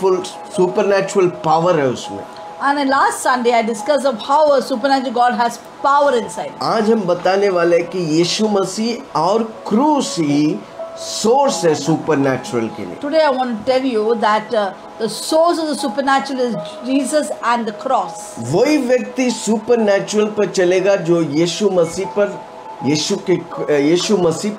Full supernatural power है उसमें। And then last Sunday I discussed of how a supernatural God has power inside. आज हम बताने वाले हैं कि यीशु मसीह और क्रूस ही सोर्स है सुपरनैचुरल के लिए। Today I want to tell you that the source of the supernatural is Jesus and the cross. वही व्यक्ति सुपरनैचुरल पर चलेगा जो यीशु मसीह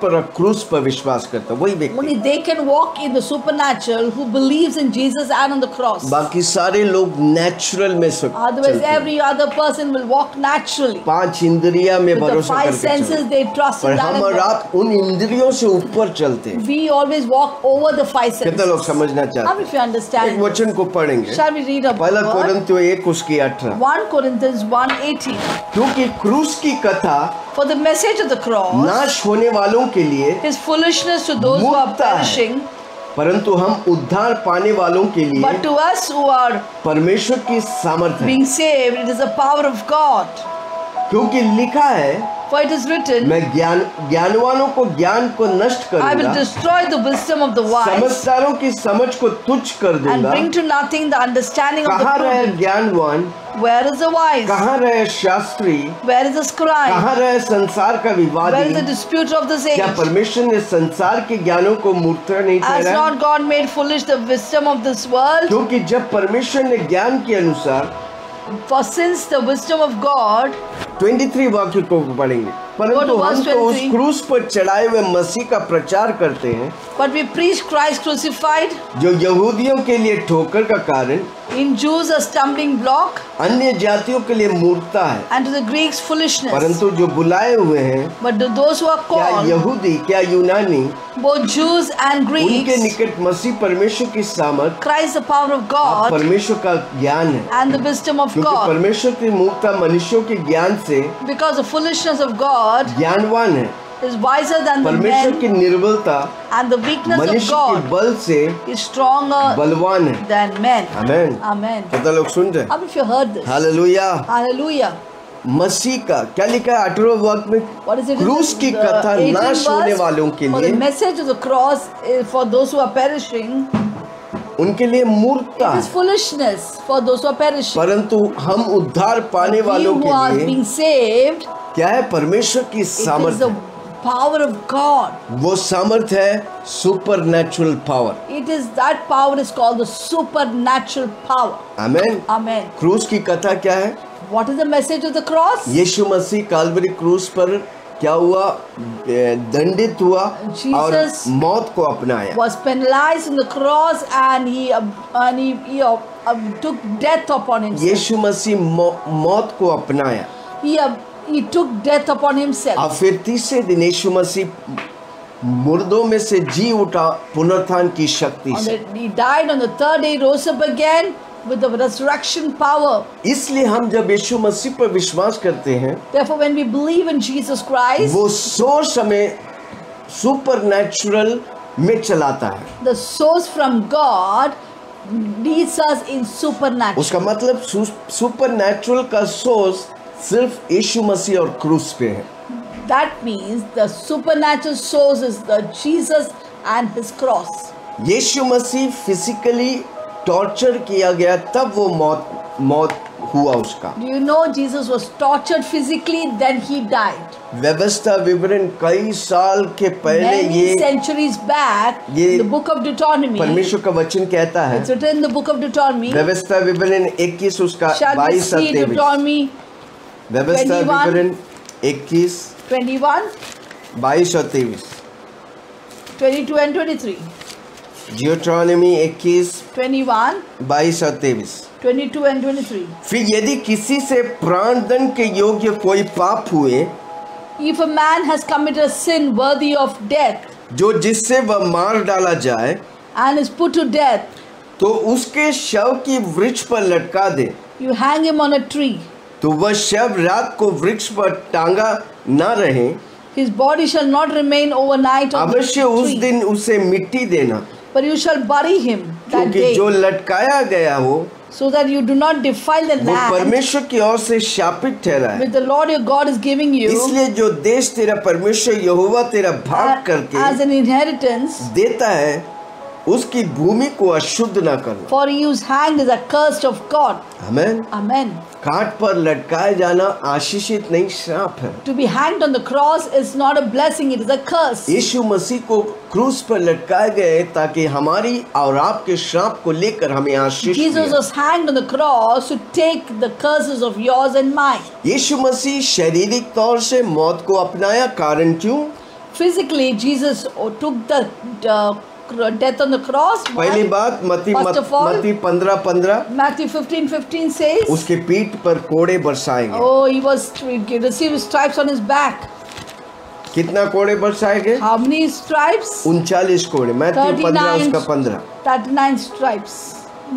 पर और क्रूस पर विश्वास करता है, वही व्यक्ति। Only they can walk in the supernatural who believes in Jesus and on the cross. बाकी सारे लोग नेचुरल में Otherwise every other person will walk naturally. 5 इंद्रियां में With the भरोसा 5 करके senses चलते। they trust पर in that. हम और आप उन इंद्रियों से ऊपर चलते हैं। We always walk over the 5 senses. कितने लोग समझना How चाहते if you हैं? understand? एक वचन को पढ़ेंगे। Shall we read a पहला word? कोरिन्थियों 1:18। 1 Corinthians 1:18. क्योंकि क्रूस की कथा For the message of the cross नाश होने वालों के लिए is foolishness to those who are मूर्खता है, perishing, परंतु हम उद्धार पाने वालों के लिए but to us who are परमेश्वर की सामर्थ है। being saved, it is the power of God. क्योंकि लिखा है, For it is written, मैं ज्ञानवानों को ज्ञान को नष्ट I will करूंगा, destroy the wisdom of the wise समझदारों की समझ को तुच्छ कर and दूंगा। bring to nothing the understanding of the कहाँ रहे prudent. ज्ञानवान, Where is the wise? कहाँ रहे Shastri, Where is the scribe? कहाँ रहे संसार का Where is the विवादी? disputer of this age? क्या परमेश्वर ने संसार के ज्ञानों को मूर्खता नहीं Has ठहराया? not God made foolish the wisdom of this world? क्योंकि जब परमेश्वर ने ज्ञान के अनुसार, For since the wisdom of God, 23 वाक्य को पढ़ेंगे, परंतु verse हम तो उस 23. क्रूस पर चढ़ाए हुए मसीह का प्रचार करते हैं but we preach Christ crucified, जो यहूदियों के लिए ठोकर का कारण, in Jews a stumbling block, अन्य जातियों के लिए मूर्खता है, and to the Greeks foolishness. परंतु जो बुलाए हुए हैं, But to those who are क्या called, यहूदी क्या यूनानी, both Jews and उनके Greeks, निकट मसीह परमेश्वर की सामर्थ Christ the power of और God परमेश्वर का ज्ञान है। and the wisdom of क्योंकि God. परमेश्वर की मूर्खता मनुष्यों के ज्ञान से Because the foolishness of God ज्ञानवान है, is wiser than the परमेश्वर men, की निर्बलता and the weakness of मनुष्य के God बल से is stronger बलवान है। than men. आमेन। Amen. पता लोग सुन रहे? How if you heard this? Hallelujah. Hallelujah. मसीह का क्या लिखा है 8वें वाक्य में? What is it? क्रूस की The कथा 18th नाश होने verse, वालों के for the लिए, message of the cross is for those who are perishing. उनके लिए मूर्खता It is है, foolishness for those who are perishing. परंतु हम उद्धार पाने We वालों who के are लिए being saved, क्या है? परमेश्वर की it is सामर्थ the है। power of God. वो सामर्थ है supernatural power. It is that power is called the supernatural power. Amen. Amen. क्रूस की कथा क्या है? What is the message of the cross? Yeshu मसीह काल्वरी क्रूस पर क्या हुआ? दंडित हुआ और Jesus मौत को अपनाया। Was penalized on the cross and he took death upon himself. यीशु मसीह मौत को अपनाया He took death upon himself. और फिर तीसरे दिन यीशु मसीह मुर्दों में से जी उठा पुनरुत्थान की शक्ति से। He died on the third day, rose up again with the resurrection power. इसलिए हम जब यीशु मसीह पर विश्वास करते हैं, Therefore, when we believe in Jesus Christ, वो सोर्स हमें सुपरनैचुरल में चलाता है। the source from God leads us in supernatural. उसका मतलब सुपरनैचुरल का सोर्स सिर्फ यीशु मसीह और क्रूस पे है। That means the supernatural source is the Jesus and his cross. Yeshu Masih physically torture किया गया, तब वो मौत हुआ उसका। Do you know Jesus was tortured physically, then he died. व्यवस्था विवरण कई साल के पहले Many centuries back, ये in the book of Deuteronomy, परमेश्वर का वचन कहता है, it's written in the book of Deuteronomy. व्यवस्था विवरण 21 उसका Shall we 22 see 23। Deuteronomy व्यवस्था 21, विवरण 21 21, 22 और 23। 22 and 23. ड्यूटरोनॉमी 21 21, 22 और 23। 22 and 23. फिर यदि किसी से प्राणदंड के योग्य कोई पाप हुए, If a man has committed a sin worthy of death जो जिससे वह मार डाला जाए, and is put to death, तो उसके शव की वृक्ष पर लटका दे, you hang him on a tree. तो वह शव रात को वृक्ष पर टांगा न रहे, His body shall not remain overnight on the अवश्य उस tree, दिन उसे मिट्टी देना, but you shall bury him that क्योंकि day, जो लटकाया गया हो so that you do not defile the वो land परमेश्वर की ओर से शापित ठहरा है। which the Lord your God is giving you इसलिए जो देश तेरा परमेश्वर यहोवा तेरा भाग करके as an inheritance. देता है, उसकी भूमि को अशुद्ध न करना। For he who is hanged is accursed of God. Amen. Amen. काट पर लटकाए जाना आशीषित नहीं, श्राप है। To be hanged on the cross is not a blessing, it is a curse. यीशु मसीह को क्रूस पर लटकाए गए ताकि हमारी और आपके श्राप को लेकर हमें आशीष Jesus मिले। was hanged on the cross to take the curses of yours and mine. यीशु मसीह शारीरिक तौर से मौत को अपनाया, कारण क्यों? Physically, Jesus took the death on the cross. पहली बात मत्ती First of all, 15:15 Matthew 15:15 says, उसके पीठ पर कोड़े बरसाए गए। oh, he received stripes on his back. कितना कोड़े बरसाए गए? How many stripes? 39 कोड़े। मैथ्यू 15 उसका 15। 39 stripes.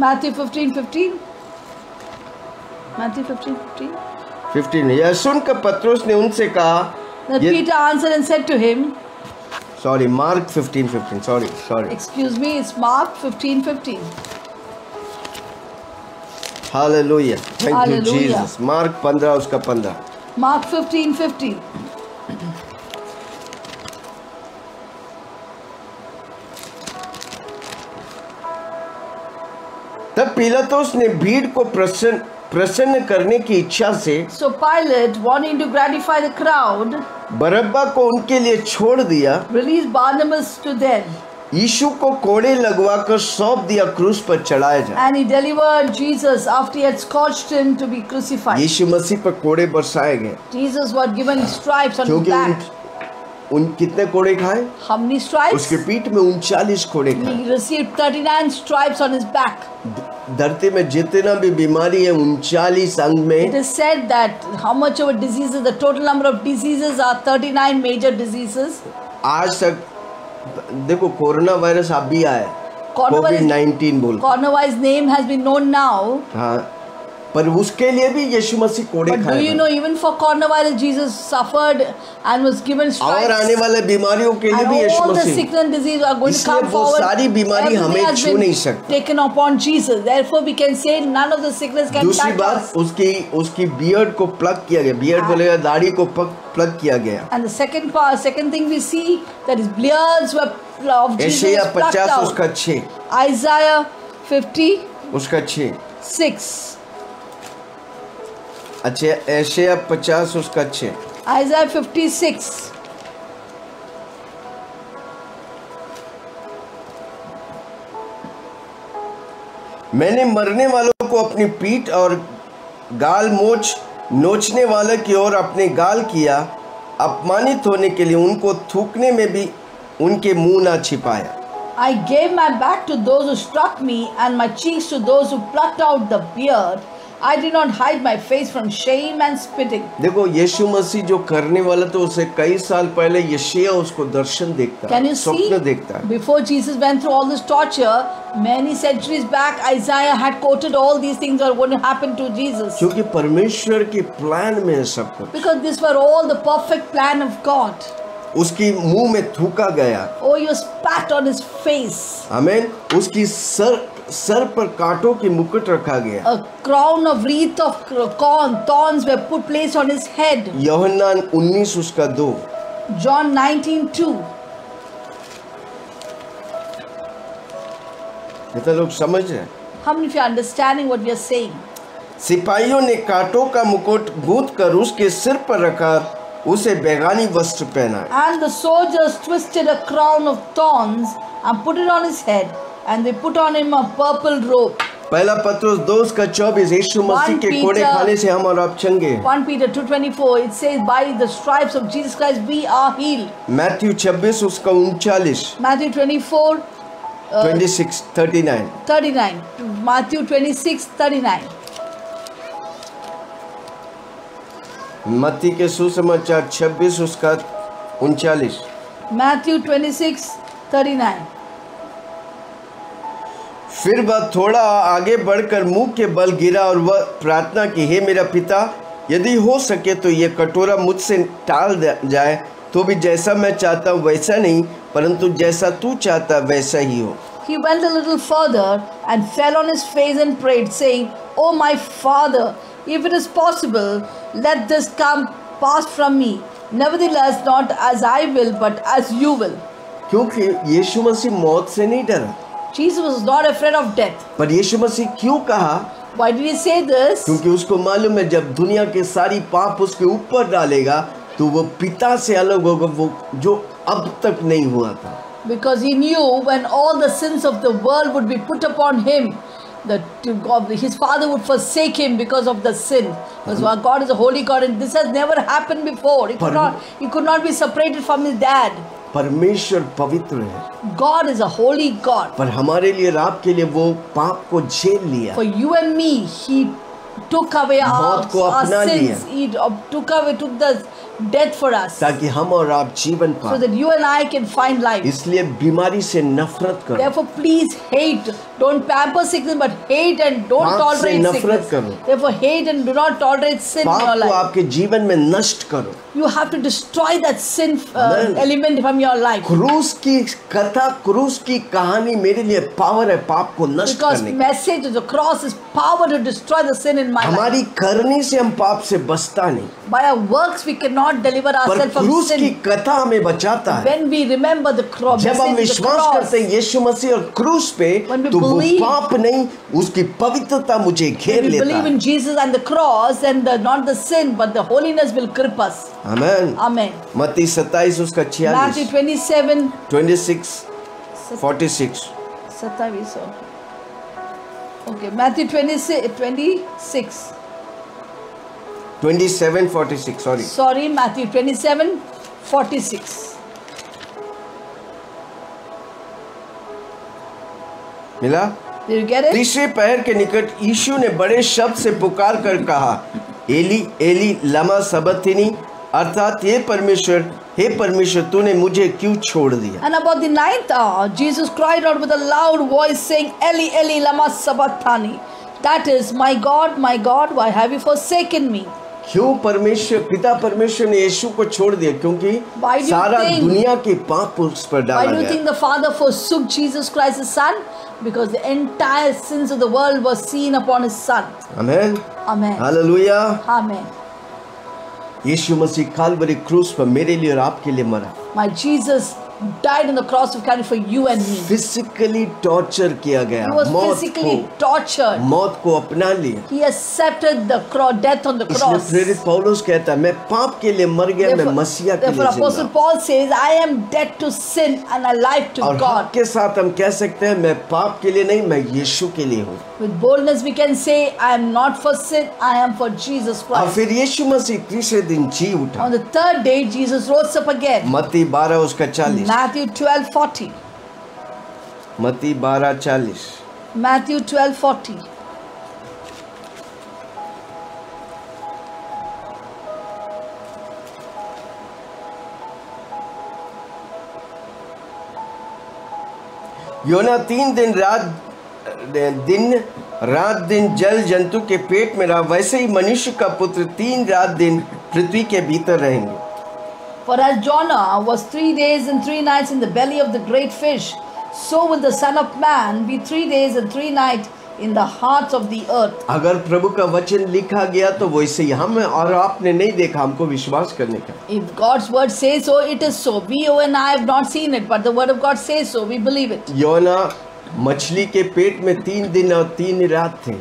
Matthew 15:15. Matthew 15:15. 15। यह सुनकर पतरस ने उनसे कहा, Then Peter answered and said to him, sorry mark 15:15, sorry excuse me, it's Mark 15:15. Hallelujah, thank you Hallelujah. Jesus. Mark 15 उसका 15। Mark 15:15. तब पिलातुस ने भीड़ को प्रसन्न करने की इच्छा से So Pilate, wanting to gratify the crowd, बरअब्बा को उनके लिए छोड़ दिया, released Barnabas to them, यीशु को कोड़े लगवाकर सौंप दिया क्रूस पर चढ़ाया जाए। and he delivered Jesus after he had scourged him to be crucified. यीशु मसीह पर कोड़े बरसाए गए Jesus was given stripes on his क्योंकि back. उन कितने कोड़े खाए? How many stripes? उसके पीठ में 39 कोड़े खाए। He received 39 stripes on his back. धरती में जितना भी बीमारी है 39 अंग It में, is said that how much of a diseases, the total number of diseases are 39 major diseases. आज तक देखो कोरोना वायरस अभी आया, कोविड-19 बोल। Coronavirus name has been known now. हाँ, पर उसके लिए भी यीशु मसीह कोड़े But do खाए you know, even for coronavirus, Jesus suffered and was given और stripes. आने वाले बीमारियों के लिए And भी यीशु all the Masih. sickness and disease are going to इसलिए come वो forward. सारी बीमारी Everything हमें has छू been नहीं सकती। taken upon Jesus. Therefore, we can say none of the sickness can दूसरी touch बात, us. उसकी बियर्ड को प्लग किया गया, बियर्ड बोलेगा दाढ़ी को प्लग किया गया। And the second thing we see that his beards were of Jesus यशायाह was plucked 50 out. उसका 6, Isaiah 50. उसका 6। 6. अच्छा, यशायाह 50 उसका 6। Isaiah 56. मैंने मरने वालों को अपनी पीठ और गाल नोचने वाले की ओर अपने गाल किया, अपमानित होने के लिए उनको थूकने में भी उनके मुंह ना छिपाया। I gave my back to those who struck me and my cheeks to those who plucked out the beard. I did not hide my face from shame and spitting. देखो यीशु मसीह जो करने वाला तो उसे कई साल पहले यशायाह उसको दर्शन देखता Can है, you see? स्वप्न देखता है। Before Jesus went through all this torture, many centuries back, Isaiah had quoted all these things are going to happen to Jesus. क्योंकि परमेश्वर के प्लान में है सब कुछ। Because these were all the perfect plan of God. उसकी मुंह में थूका गया, Oh, he was spat on his face. आमीन। उसकी सर पर कांटों की मुकुट रखा गया। A crown of wreath of thorns were placed on his head. यूहन्ना 19 उसका 2। John 19:2. कितना लोग समझ रहे हैं? How many of you are understanding what we are saying? सिपाहियों ने कांटों का मुकुट गूंथ कर उसके सिर पर रखा, उसे बैगानी वस्त्र पहनाए। And the soldiers twisted a crown of thorns and put it on his head, and they put on him a purple robe. पहला पत्रुस 2:24, यीशु मसीह के कोड़े खाने से हम और आप चंगे हैं। 1 Peter 2:24, it says, by the stripes of Jesus Christ we are healed. Matthew 26 उसका 39, Matthew 24, 26, 39। 39. Matthew 26:39. मत्ती के सुसमाचार 26 उसका 39। Matthew 26:39. फिर वह थोड़ा आगे बढ़कर मुंह के बल गिरा और वह प्रार्थना की, हे मेरा पिता, यदि हो सके तो ये कटोरा मुझसे टाल जाए, तो भी जैसा मैं चाहता हूँ वैसा नहीं, परंतु जैसा तू चाहता वैसा ही हो। He went a little further and fell on his face and prayed, saying, "Oh my Father, if it is possible, let this cup pass from me. Nevertheless, not as I will, but as you will." क्योंकि यीशु मसीह मौत से नहीं डरा। Jesus was not afraid of death. पर यीशु मसीह क्यों कहा? Why did he say this? क्योंकि उसको मालूम है जब दुनिया के सारी पाप उसके ऊपर डालेगा तो वो पिता से अलग होगा, वो जो अब तक नहीं हुआ था। Because he knew when all the sins of the world would be put upon him, that his father would forsake him because of the sin. Because God is a holy God, and this has never happened before. He could not be separated from his dad. परमेश्वर पवित्र है। God is a holy God. पर हमारे लिए और आपके लिए वो पाप को झेल लिया। For you and me, he took away मौत को our अपना लिया। sins. He took the death for us, ताकि हम और आप जीवन so पाएं। that you and I can find life. इसलिए बीमारी से नफरत करो। Therefore, please hate. Don't pamper sickness, but hate and don't पाप से tolerate नफरत sickness. करो। Therefore, hate and do not tolerate sin in your पाप को life. आपके जीवन में नष्ट करो। You have to destroy that sin Amen. element from your life. क्रूस की कथा, क्रूस की कहानी मेरे लिए पावर है पाप को नष्ट Because करने की। message of the cross is power to destroy the sin in my life. हमारी करनी से हम पाप से बचता नहीं, By our works, we cannot deliver पर ourselves from क्रूस की sin. कथा हमें बचाता है। When we remember the cross, जब हम विश्वास करते हैं यीशु मसीह और क्रूस पे, When we तो वो believe- पाप नहीं, उसकी पवित्रता मुझे घेर when we लेता believe है। in Jesus and the cross, and not the sin, but the holiness will grip us. Amen. Amen. मत्ती 27 उसका Matthew 46, 27. 26, 46। 27. Okay, Matthew 26. 27, 46, sorry। Sorry, Matthew 27, 46. मिला? Did you get it? तीसरे पहर के निकट यीशु ने बड़े शब्द से पुकार कर कहा, एली एली लमा सबक्तनी, अर्थात हे परमेश्वर तूने मुझे क्यों छोड़ दिया? And about the 9th hour, Jesus cried out with a loud voice, saying, Eli, Eli, lama sabachthani. That is, my God, why have you forsaken me? क्यों पिता परमेश्वर ने यीशु को छोड़ दिया? क्योंकि Why do you सारा think- दुनिया के पाप उस पर Why डाला do you गया। think the Father forsook Jesus Christ, his Son? Because the entire sins of the world were seen upon his Son. Amen. Amen. Hallelujah. Amen. यीशु मसीह काल्वरी क्रूस पर मेरे लिए और आपके लिए मरा। My Jesus died on the cross of Calvary for you and me. Physically torture किया गया, He was physically tortured. मौत को अपना लिया। He accepted the death on the इसलिए cross. प्रेरित पौलुस कहता है, मैं पाप के लिए मर गया, मैं मसीहा के Therefore, लिए Apostle जिंदा। Paul says, I am dead to sin and alive to और God. हक के साथ हम कह सकते हैं, मैं पाप के लिए नहीं, मैं यीशु के लिए हूँ। With boldness we can say, I am not for sin, I am for Jesus और Christ. फिर यीशु मसीह तीसरे दिन जी उठा। On the third day, Jesus rose up again. मत्ती 12 उसका 40। Matthew 12:40. मत्ती 12:40। Matthew 12:40. योना 3 दिन रात दिन जल जंतु के पेट में रहा, वैसे ही मनुष्य का पुत्र 3 रात दिन पृथ्वी के भीतर रहेंगे। For as Jonah was 3 days and 3 nights in the belly of the great fish, so will the Son of Man be 3 days and 3 nights in the hearts of the earth. अगर प्रभु का वचन लिखा गया तो वैसे ही हम और आपने नहीं देखा, हमको विश्वास करने का। If God's word says so, it is so. We, you and I have not seen it, but the word of God says so. We believe it. योना मछली के पेट में 3 दिन और 3 रात थे।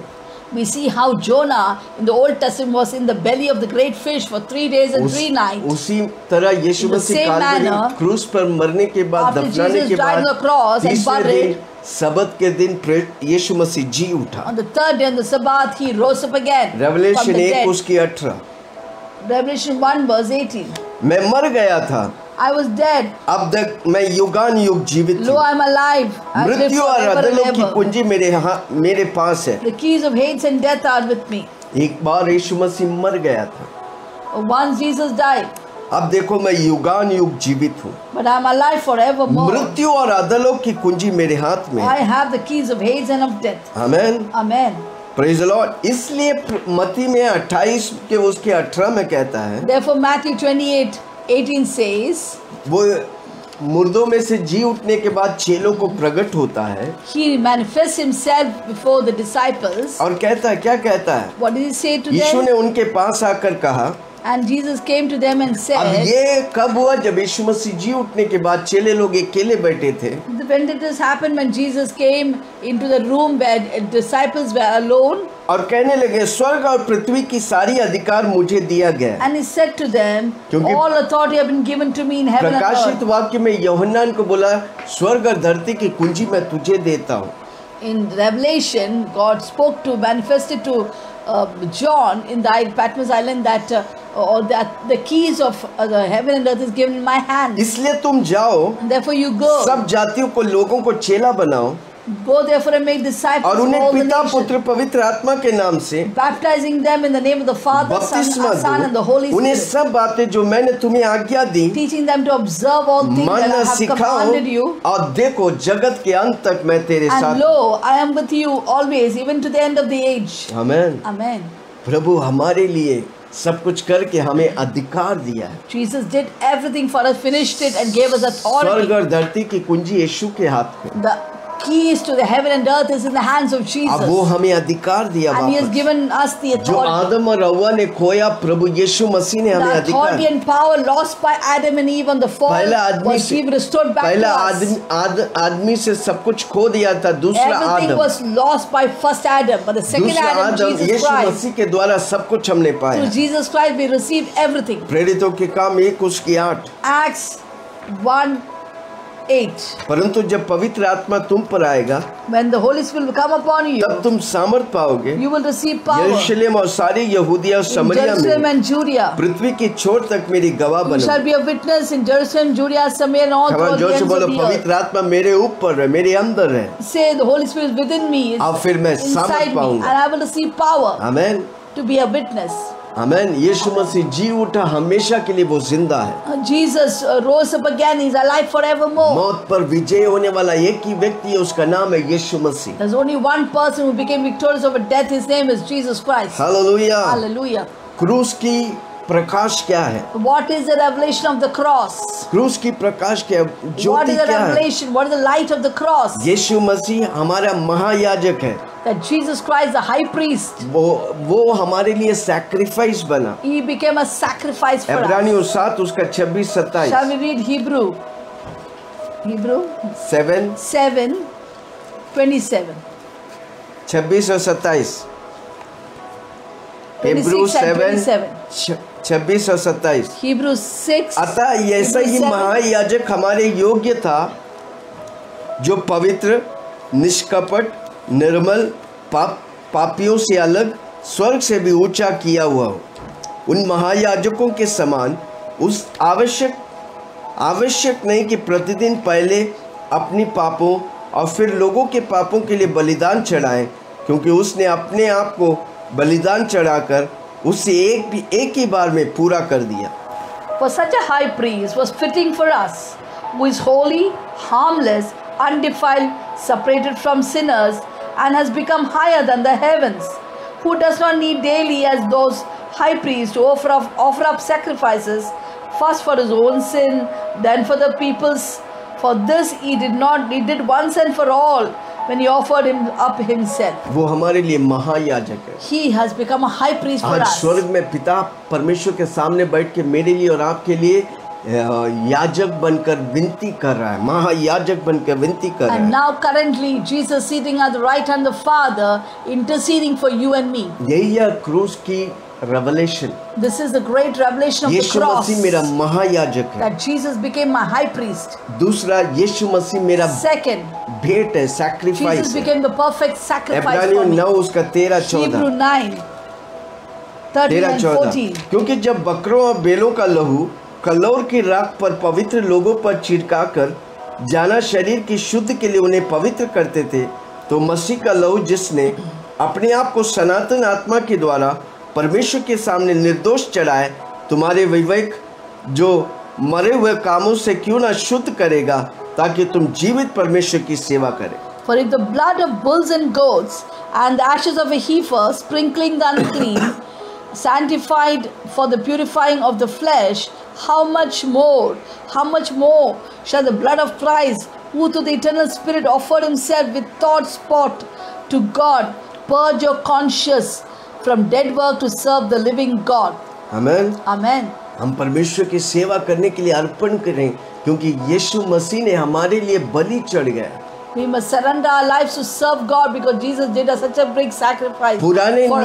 We see how Jonah in the Old Testament was in the belly of the great fish for 3 days and 3 nights. उसी तरह यीशु In the Masih same काल्वरी manner, क्रूस पर मरने के बाद, after दफनाने Jesus के died बाद, on the cross and तीसरे buried, दिन सबत के दिन यीशु मसीह जी उठा। On the third day on the Sabbath, he rose up again from revelation the 1 dead. उसकी 18। Revelation 1 verse 18. मैं मर गया था, I was dead. अब तक मैं युगान युग जीवित Lo, हूँ। I am alive. I live मृत्यु और forever and अधोलोक की ever. कुंजी मेरे पास है। The keys of Hades and death are with me. एक बार यीशु मसीह मर गया था, Once Jesus died, अब देखो मैं युगान युग जीवित हूँ। but I am alive forevermore. मृत्यु और अधोलोक की कुंजी मेरे हाथ में I है। have the keys of Hades and of death. Amen. Amen. Praise the Lord. इसलिए मत्ती में 28 के उसके 18 में कहता है, Therefore, Matthew 28:18 says, वो मुर्दों में से जी उठने के बाद चेलों को प्रकट होता है He manifests Himself before the disciples. और कहता है, क्या कहता है? What did He say to Yeshu them? ने उनके पास आकर कहा, And Jesus came to them and अब said, ये कब हुआ? जब यीशु मसीह जी उठने के बाद चेले लोग अकेले बैठे थे, when did this happen? When Jesus came into the room where disciples were alone, और कहने लगे स्वर्ग और पृथ्वी की सारी अधिकार मुझे दिया गया है। and he said to them, क्योंकि all authority have been given to me in heaven and प्रकाशित earth. वाक्य में यूहन्ना को बोला स्वर्ग और धरती की कुंजी मैं तुझे देता हूँ। In Revelation, God spoke to, manifested to John in the Patmos Island that or that the keys of the heaven and earth is given in my hand. इसलिए तुम जाओ, Therefore you go. सब जातियों को लोगों को चेला बनाओ Go therefore and make disciples और of उन्हें all the पिता nations, पुत्र पवित्र आत्मा के नाम से baptizing them in the name of the Father, बपतिस्मा Son and the दो। Holy उन्हें Spirit, सब बातें जो मैंने तुम्हें आज्ञा दी teaching them to observe all things that I मानना have सिखाओ, commanded you. और देखो जगत के अंत तक मैं तेरे And साथ। lo, I am with you always, even to the end of the age. आमीन। Amen. प्रभु हमारे लिए सब कुछ करके हमें अधिकार दिया है। Jesus did everything for us, finished it and gave us स्वर्ग authority. और धरती की कुंजी यीशु के हाथ में, The keys to the heaven and earth is in the hands of अब वो Jesus. हमें अधिकार दिया And he has वापस। given us the जो authority. आदम और हव्वा ने खोया प्रभु यीशु मसीह ने हमें The authority अधिकार। and power lost by Adam and Eve on the fall पहला आदमी was से restored back to पहला us. आदमी से सब कुछ खो दिया था, दूसरा Everything Adam, was lost by first Adam, but the second दूसरा Adam, आदम Jesus यीशु Christ. मसीह के द्वारा सब कुछ हमने Through पाया। Jesus Christ we received everything. प्रेरितों के काम 1:8। Acts 1:8. परंतु जब पवित्र आत्मा तुम पर आएगा When the Holy Spirit will come upon you, तब तुम सामर्थ पाओगे। you will receive power. यरूशलेम और सारी यहूदिया और In समरिया Jerusalem में and Judea. पृथ्वी की छोर तक मेरी गवाह You shall बनो। be a witness in Jerusalem, Judea, Samaria, and all खबर the जोर से ends बोलो of the earth. पवित्र आत्मा मेरे ऊपर है, मेरे अंदर है, Say the Holy Spirit is within me, is अब फिर मैं inside सामर्थ me, and पाऊंगा। I will receive power आमीन to be a witness. आमीन। यीशु मसीह जी उठा, हमेशा के लिए वो जिंदा है। Jesus rose up again, he's alive forevermore. मौत पर विजय होने वाला एक ही व्यक्ति है, उसका नाम है यीशु मसीह। There's only one person who became victorious over death, his name is Jesus Christ. Hallelujah. Hallelujah. क्रूस की प्रकाश क्या है? What is the revelation of the cross? क्रूस की प्रकाश क्या है? What ज्योति is the क्या है? revelation? What is the light of the cross? Yeshu मसीह हमारा महायाजक है, That Jesus Christ, the high priest, वो हमारे लिए सैक्रिफाइस बना। he became a sacrifice for us. इब्रानियों 7 उसका 26-27 Shall we read Hebrew? Hebrew 7 7:27. 26 और 27 हिब्रू 26 and 27. 26 और 27। Hebrews 6. अतः ऐसा ही Hebrews 7. महायाजक हमारे योग्य था, जो पवित्र, निष्कपट, निर्मल, पापियों से अलग, स्वर्ग से भी ऊंचा किया हुआ हो। उन महायाजकों के समान उस आवश्यक नहीं कि प्रतिदिन पहले अपनी पापों और फिर लोगों के पापों के लिए बलिदान चढ़ाएं, क्योंकि उसने अपने आप को बलिदान चढ़ाकर उसे एक ही बार में पूरा कर दिया। For such a high priest was fitting for us, who is holy, harmless, undefiled, separated from sinners, and has become higher than the heavens, who does not need daily as those high priests to offer up sacrifices, first for his own sin, then for the people's. For this he did once and for all when he offered him up himself. वो हमारे लिए महायाजक है। He has become a high priest for आज us. स्वर्ग में पिता परमेश्वर के सामने बैठ के मेरे लिए और आपके लिए याजक बनकर विनती कर रहा है, महायाजक बनकर विनती कर रहा And है। now currently Jesus sitting at the right hand of the Father, interceding for you and me. यही है क्रूस की revelation. This is the great revelation of the Yeshu cross, Masih मेरा महायाजक है। that Jesus became my high priest. दूसरा, यीशु मसीह मेरा Second, भेंट है, Jesus सैक्रिफाइस है। became the perfect sacrifice इब्रानियों for me. 9 उसका 13-14 Hebrew 9, 13 and 14. क्योंकि जब बकरों और बेलों का लहू कलौर की राख पर पवित्र लोगों पर छिड़काकर जाना शरीर की शुद्ध के लिए उन्हें पवित्र करते थे, तो मसीह का लहू जिसने अपने आप को सनातन आत्मा के द्वारा परमेश्वर के सामने निर्दोष चढ़ाए, तुम्हारे विवेक जो मरे हुए कामों से क्यों ना शुद्ध करेगा, ताकि तुम जीवित परमेश्वर की सेवा करें। For if the blood of bulls and goats and the ashes of a heifer, sprinkling the unclean, sanctified for the purifying of the flesh, how much more shall the blood of Christ, who through the eternal Spirit offered himself without spot to God, purge your conscience from dead work to serve the living God. Amen. Amen. हम परमेश्वर की सेवा करने के लिए अर्पण करें, क्योंकि यीशु मसीह ने हमारे लिए बलि चढ़ गया। We must surrender our lives to serve God because Jesus did such a big sacrifice पुराने for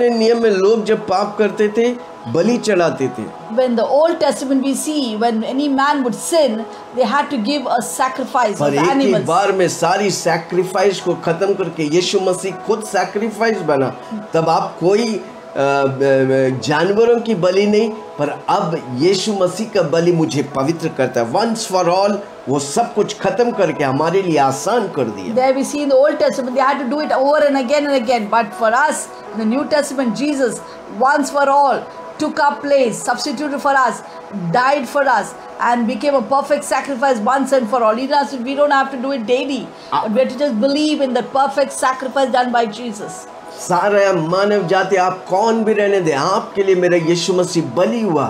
नियम में लोग जब पाप करते थे बलि चढ़ाते थे। When the Old Testament we see, when any man would sin, they had to give a sacrifice पर of एक ही animals. बार में सारी सैक्रिफाइस को खत्म करके यीशु मसीह खुद सैक्रिफाइस बना। तब आप कोई जानवरों की बलि नहीं, पर अब यीशु मसीह का बलि मुझे पवित्र करता है। वंस फॉर ऑल वो सब कुछ खत्म करके हमारे लिए आसान कर दिया। There we see in the Old Testament they had to do it over and again, but for us in the New Testament, Jesus once for all took our place, substituted for us, died for us, and became a perfect sacrifice once and for all. We don't have to do it daily, but we have to just believe in the perfect sacrifice done by Jesus. सारा मानव जाति आप कौन भी रहने दे, आपके लिए मेरा यीशु मसीह बलि हुआ।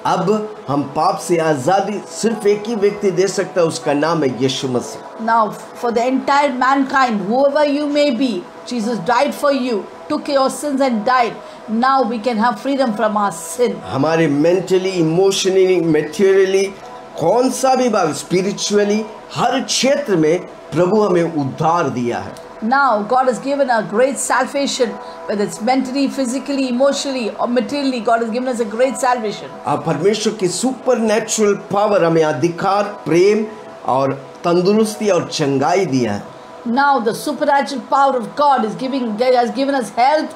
अब हम पाप से आजादी सिर्फ एक ही व्यक्ति दे सकता है, उसका नाम है यीशु मसीह। Now for the entire mankind, whoever you may be, Jesus died for you, took your sins and died. Now we can have freedom from our sin. हमारे मेंटली, इमोशनली, मैटेरियली, कौन सा भी भाग, स्पिरिचुअली, हर क्षेत्र में प्रभु हमें उद्धार दिया है। Now God has given a great salvation, whether it's mentally, physically, emotionally or materially. God has given us a great salvation. अब परमेश्वर की सुपर नेचुरल पावर हमें अधिकार, प्रेम और तंदुरुस्ती और चंगाई दिया है। Now the supernatural power of God has given us health,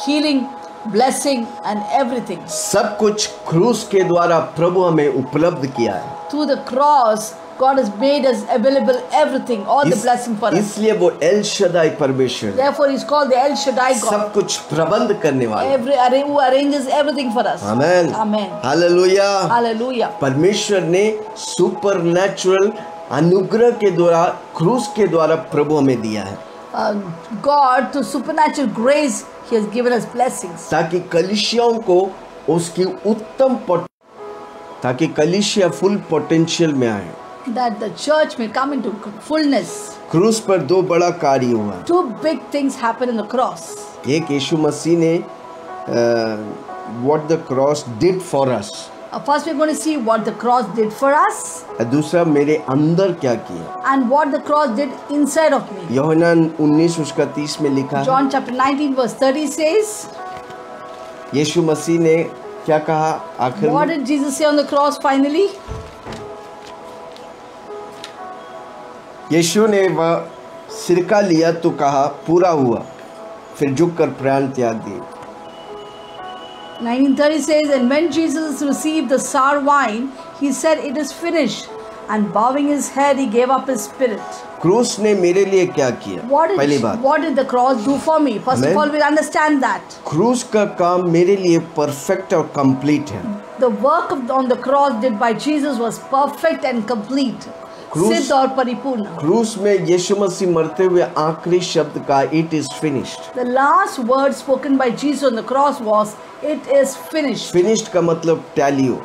healing, blessing and everything. सब कुछ क्रूस के द्वारा प्रभु हमें उपलब्ध किया है। Through the cross, God has made us available everything, all the blessing for us. इसलिए वो एल शदाई परमेश्वर है। Therefore, He's called the El Shaddai God. सब कुछ प्रबंध करने वाला। Who arranges everything for us. Amen. Amen. Hallelujah. Hallelujah. परमेश्वर ने सुपर नेचुरल अनुग्रह के द्वारा, क्रूस के द्वारा प्रभु हमें दिया है। God, through supernatural grace, He has given us blessings. ताकि कलीसियाओं को उसकी ताकि कलीसिया फुल पोटेंशियल में आए। That the church may come into fullness. क्रूस पर दो बड़ा कार्य हुआ। Two big things happen in the cross. एक यीशु मसीह ने what the cross did for us. First we're going to see what the cross did for us. दूसरा मेरे अंदर क्या किया। And what the cross did inside of me. यूहन्ना 19:30 में लिखा है। John chapter 19 verse 30 says. यीशु मसीह ने क्या कहा आखिर में? What did Jesus say on the cross finally? यीशु ने वह सिरका लिया तो कहा पूरा हुआ, फिर झुककर प्राण त्याग दिए। 1930 says, and when Jesus received the sour wine, he said, "It is finished." And bowing his head, he gave up his spirit. क्रूस ने मेरे लिए क्या किया? पहली बात, what did the cross do for me? First of all, we'll understand that. क्रूस का काम मेरे लिए परफेक्ट और कंप्लीट है। The work on the cross did by Jesus was perfect and complete. सिद्ध और परिपूर्ण। क्रूस में यीशु मसीह मरते हुए आखिरी शब्द का "It is finished." The last word spoken by Jesus on the cross was, "It is finished." Finished का मतलब टैलियो।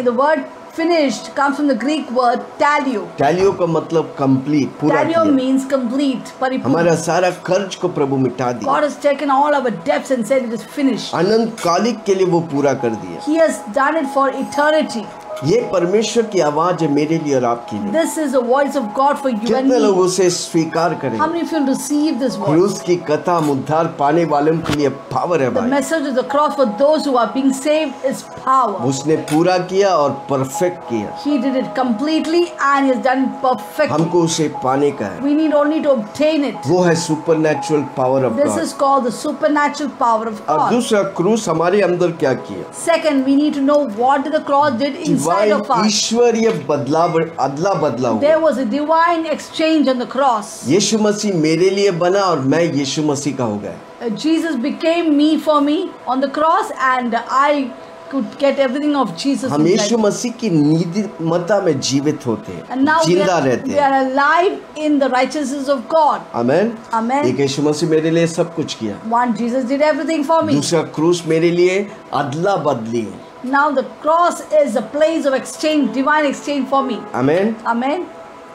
The word finished comes from the Greek word talio. टैलियो का मतलब कंप्लीट, पूरा किया। Talio means complete, परिपूर्ण। हमारा सारा कर्ज को प्रभु मिटा दिया। God has taken all our debts and said it is finished. अनंत कालिक के लिए वो पूरा कर दिया। He has done it for eternity. ये परमेश्वर की आवाज है मेरे लिए और आपके लिए। This is the voice of God for you and कितने me. लोग उसे स्वीकार करेंगे? How many of you will receive this voice? क्रूस की कथा उद्धार पाने वालों के लिए पावर है The भाई। message of the cross for those who are being saved is power. उसने पूरा किया और परफेक्ट किया। He did it completely and he has done it perfectly. हमको उसे पाने का है। We need only to obtain it. वो है supernatural power of This God. is called the supernatural power of और God. दूसरा, क्रूस हमारे अंदर क्या किया? Second, we need to know what the cross did inside of us. ईश्वरीय अदला बदला हुआ। There was a divine exchange on the cross. Yeshu मसीह मेरे लिए बना और मैं यीशु मसीह का हो गया। Jesus became me for me on the cross and I could get everything of Jesus. हम यीशु मसीह की नीतिमत्ता में जीवित होते हैं, And now जिंदा रहते we हैं। are alive in the righteousness of God. Amen. Amen. एक यीशु मसीह मेरे लिए सब कुछ किया। One, Jesus did everything for me. दूसरा, क्रूस मेरे लिए अदला बदली है। Now the cross is a place of exchange, divine exchange for me. Amen. Amen.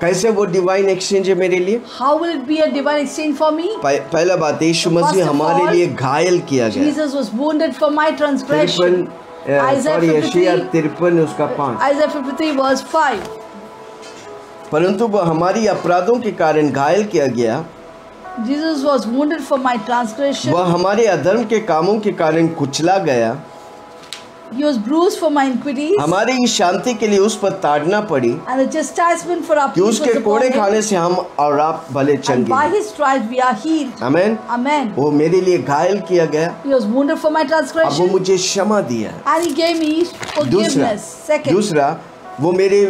कैसे वो डिवाइन एक्सचेंज है मेरे लिए? How will it be a divine exchange for me? पहला बात, यीशु First मसीह of हमारे all, लिए घायल किया गया। Jesus was wounded for my transgression. यशायाह 53 उसका 5। Isaiah 53 verse 5. परंतु वह हमारी अपराधों के कारण घायल किया गया, Jesus was wounded for my transgression. वह हमारे अधर्म के कामों के कारण कुचला गया, He was bruised for my iniquities. हमारी ही शांति के लिए उस पर ताड़ना पड़ी And the chastisement for our कि peace was उसके upon कोड़े him. खाने से हम और आप भले And change. by his stripes we are healed. Amen. Amen. वो मेरे लिए घायल किया गया, He was wounded for my अब वो transgression. मुझे क्षमा दिया। And he gave me forgiveness. Second, दूसरा वो मेरे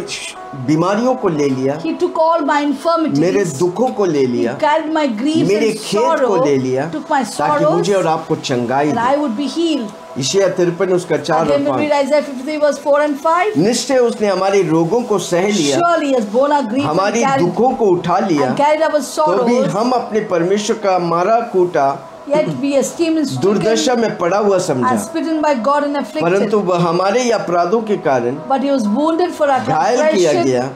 बीमारियों को ले लिया, he took all my मेरे infirmities. दुखों को ले He लिया, carried my griefs मेरे and खेद को sorrow. ले लिया, Took my ताकि sorrows. मुझे और आपको चंगाई And they. I would be healed. यशायाह 53 उसका 4 और Again we read 5। Isaiah 53 verse 4 and 5. निश्चय उसने हमारे रोगों को सह लिया, Surely he has borne our grief and हमारी carried, दुखों को उठा लिया, and carried our तो भी sorrows. हम अपने परमेश्वर का मारा कूटा Yet we esteemed and stricken दुर्दशा में पड़ा हुआ and समझा, smitten by God and afflicted. परंतु वह हमारे ही अपराधों के कारण But he was wounded for our घायल किया transgression. गया,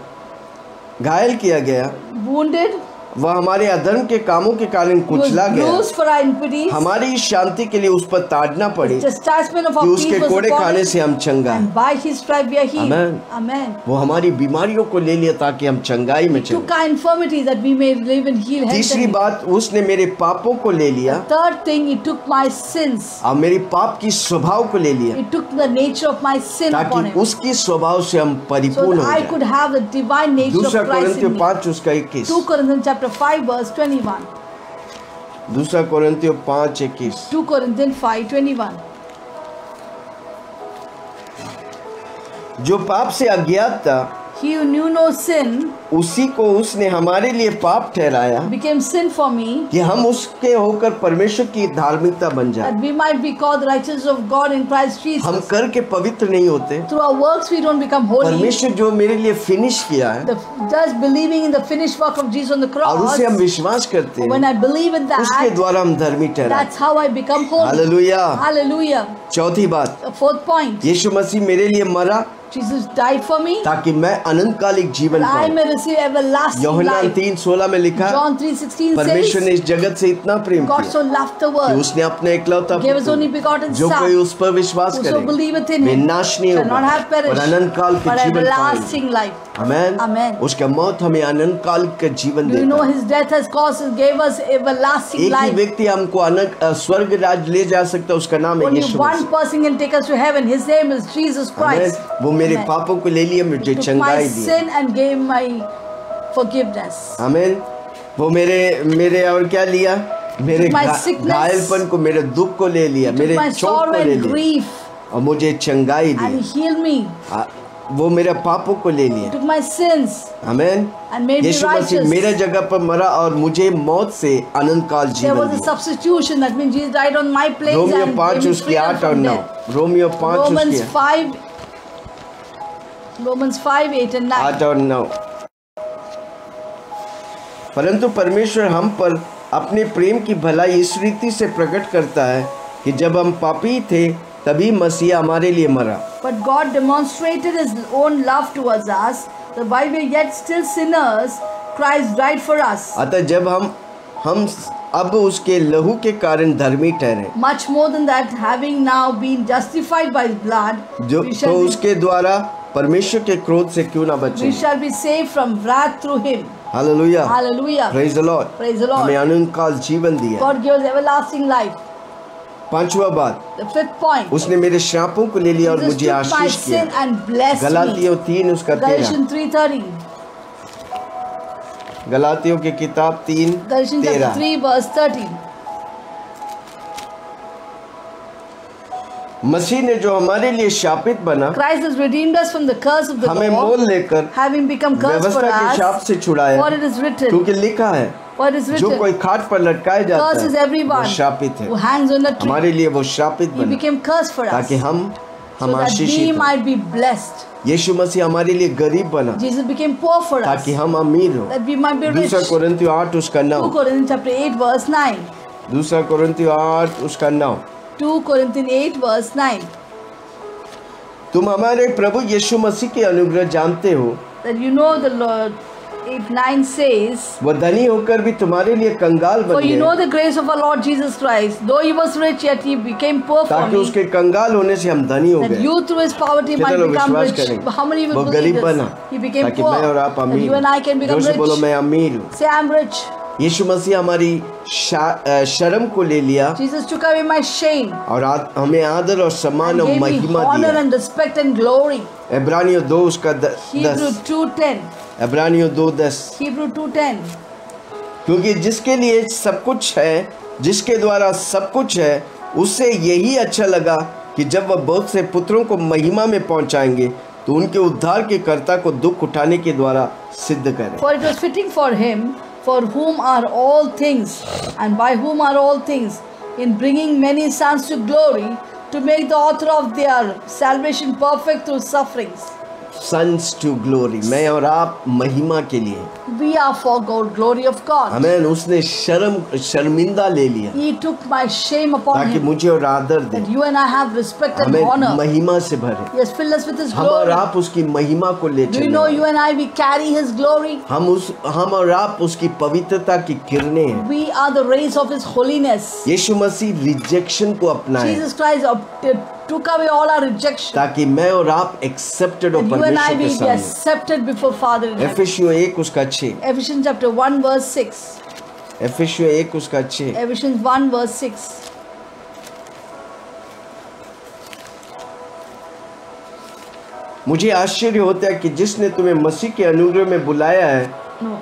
घायल किया गया, Wounded. वह हमारे अधर्म के कामों के कारण He was कुचला गया, bruised for our iniquities. हमारी ही शांति के लिए उस पर ताड़ना पड़ी Chastisement of कि our उसके peace was कोड़े upon खाने him. से हम चंगा And है। by his stripe we are healed. Amen. Amen. वो हमारी बीमारियों को ले लिया ताकि हम चंगाई में He took चलें। our infirmities that we may live and heal health. तीसरी and बात, उसने मेरे पापों को ले लिया Third thing, he took my sins. और मेरी पाप की स्वभाव को ले लिया, He took the nature of my sin upon ताकि him. उसकी स्वभाव से हम So परिपूर्ण that हो I जाएं। could have the divine nature of दूसरा Christ in कोरिन्थियों me. 5 उसका 21। 2 Corinthians chapter 5 verse 21. दूसरा कोरिन्थियों 5:21। 2 Corinthians 5:21. जो पाप से अज्ञात था, He who knew no sin उसी को उसने हमारे लिए पाप ठहराया became sin for me, कि हम उसके होकर परमेश्वर की धार्मिकता बन जाए। that we might be called the righteousness of God in Christ Jesus. हम करके पवित्र नहीं होते, Through our works we don't become holy. परमेश्वर जो मेरे लिए फिनिश किया है Just believing in the finished work of Jesus on the और cross, उसे हम विश्वास करते when हैं, I believe in उसके that, द्वारा हम धर्मी ठहराए। that's how I become holy. Hallelujah. Hallelujah. चौथी बात, The fourth point, यीशु मसीह मेरे लिए मरा Jesus died for me, ताकि मैं अनंतकालिक जीवन that I पाऊं। may receive everlasting यूहन्ना life. 3:16 में लिखा, John 3:16 परमेश्वर ने says, इस जगत से इतना प्रेम God किया so loved the कि world, उसने अपने इकलौता gave his पुत्र, only begotten जो कोई Son, उस पर विश्वास whoso believeth करे in वे him नाश नहीं shall not होगा have और perished, अनंत काल के but जीवन पाएंगे। everlasting life. आमेन। Amen. उसका मौत हमें अनंत काल का जीवन Do you know देता है। his death has caused us, gave us everlasting एक ही life? व्यक्ति हमको अनंत स्वर्ग राज ले जा सकता है, उसका नाम है Only Yeshu one Masih. person can take us to heaven. His name is Jesus amen. Christ. वो मेरे Amen. पापों को ले लिए, मुझे Took my चंगाई दी। sin and gave my forgiveness. आमेन। वो मेरे और क्या लिया? मेरे my sickness. घायलपन को, मेरे दुख को ले लिया, Took मेरे my चोट sorrow को ले and लिया grief और मुझे चंगाई and the. he healed me. वो मेरे पापों को ले लिया। Took my sins amen. and made me Yeshu Masih righteous. मेरे जगह पर मरा और मुझे मौत से अनंत काल There जीवन was a दिया। substitution. That means Jesus died on my place Romeo and 5 gave me उसकी freedom 8 और from 9। death. रोमियो 5 Romans उसकी 5, 8 and 9. 8 और 9। परंतु परमेश्वर हम पर अपने प्रेम की भलाई इस रीति से प्रकट करता है कि जब हम पापी थे तभी मसीह हमारे लिए मरा। But God demonstrated his own love towards us, that while we are yet still sinners, Christ died for us. अतः जब हम अब उसके लहू के कारण धर्मी ठहरे, Much more than that, having now been justified by his blood, जो we तो shall, उसके द्वारा परमेश्वर के क्रोध से क्यों ना we बचें। shall be saved from wrath through him. Hallelujah. Hallelujah. Praise the Lord. Praise the Lord. हमें अनंत काल जीवन दिया। God gives everlasting life. पांचवा बात, The fifth point, उसने मेरे श्रापों को ले लिया और Jesus मुझे took my आशीष किया। sin and blessed me. गलातियों 3 उसका 13। Galatians 3:30. गलातियों की किताब 3 Galatians chapter 13। 3 verse 13. मसीह ने जो हमारे लिए शापित बना, Christ has redeemed us from the curse of the हमें law, मोल लेकर having become cursed for व्यवस्था के शाप us. से छुड़ाया, For it is written, क्योंकि लिखा है for it is जो written, कोई खाट पर लटकाए जाता curses है everyone वो शापित है। who hangs on a tree. हमारे लिए वो शापित He बना became cursed for us, ताकि हम so that we आशीषित हों। might be blessed. यीशु मसीह हमारे लिए गरीब बना Jesus became poor for us, ताकि हम अमीर हो। that we might be rich. दूसरा कोरिन्थियों 8 उसका 9। 2 Corinthians chapter 8 verse 9. दूसरा कोरिन्थियों 8 उसका 9। 2 Corinthians 8 verse 9. तुम हमारे प्रभु यीशु मसीह के अनुग्रह जानते हो That you know the Lord, 8:9 says, वो धनी होकर भी तुम्हारे लिए कंगाल for बन you know गए, the grace of our Lord Jesus Christ, though he was rich, yet he became poor for ताकि me, उसके कंगाल होने से हम धनी हो that गए। you through his poverty कितने might लोग become विश्वास rich. करेंगे? How many वो will गरीब believe बना this? He became ताकि poor, मैं और आप that अमीर you and I can become जोर से बोलो rich. मैं अमीर हूँ। Say, I'm rich. यीशु मसीह हमारी शर्म को ले लिया Jesus took away my shame और हमें आदर और सम्मान and और gave me महिमा honor दिया। and respect and glory. इब्रानियों 2 उसका Hebrew 10, 2:10. इब्रानियों 2:10, Hebrew 2:10. क्योंकि जिसके लिए सब कुछ है, जिसके द्वारा सब कुछ है, उससे यही अच्छा लगा कि जब वह बहुत से पुत्रों को महिमा में पहुंचाएंगे तो उनके उद्धार के कर्ता को दुख उठाने के द्वारा सिद्ध करें। For it was fitting for him, for whom are all things, and by whom are all things, in bringing many sons to glory, to make the author of their salvation perfect through sufferings. Sons to glory, मैं और आप महिमा के लिए। We are for God, glory of God. हमें उसने शर्मिंदा ले लिया He took my shame upon ताकि him, मुझे और आदर दे, that you and I have respect and हमें honor. महिमा से भरे। He has filled us with his हम और glory. आप उसकी महिमा को ले Do you चले। know you and I, we carry his glory? हम और आप उसकी पवित्रता की किरणें हैं। We are the rays of his holiness. Yeshu Masih rejection को अपनाए Jesus Christ took away all our rejection. ताकि मैं और आप एक्सेप्टेड हो And you and I परमेश्वर के will be सामने। accepted before Father in heaven. एफिसियों 1 उसका 6, Ephesians chapter 1 verse 6. एफिसियों 1 उसका 6। Ephesians 1 verse 6. मुझे आश्चर्य होता है कि जिसने तुम्हें मसीह के अनुग्रह में बुलाया है। No.